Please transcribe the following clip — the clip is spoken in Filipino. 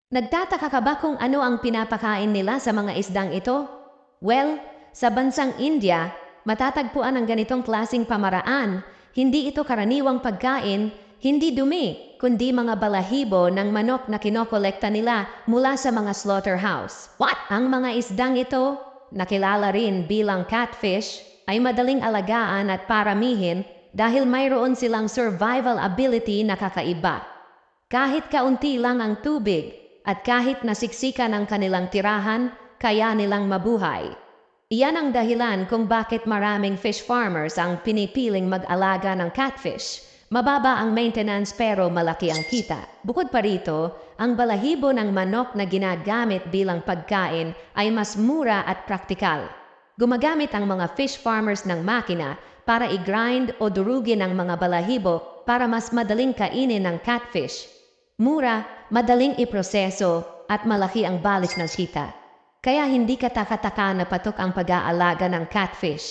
Nagtataka ka ba kung ano ang pinapakain nila sa mga isdang ito? Well, sa bansang India, matatagpuan ang ganitong klasing pamaraan. Hindi ito karaniwang pagkain, hindi dumi, kundi mga balahibo ng manok na kinokolekta nila mula sa mga slaughterhouse. What? Ang mga isdang ito, nakilala rin bilang catfish, ay madaling alagaan at paramihin dahil mayroon silang survival ability na kakaiba. Kahit kaunti lang ang tubig, at kahit nasiksikan ang kanilang tirahan, kaya nilang mabuhay. Iyan ang dahilan kung bakit maraming fish farmers ang pinipiling mag-alaga ng catfish. Mababa ang maintenance pero malaki ang kita. Bukod pa rito, ang balahibo ng manok na ginagamit bilang pagkain ay mas mura at praktikal. Gumagamit ang mga fish farmers ng makina para i-grind o durugin ang mga balahibo para mas madaling kainin ng catfish. Mura, madaling iproseso, at malaki ang balik ng kita. Kaya hindi katakataka na patok ang pag-aalaga ng catfish.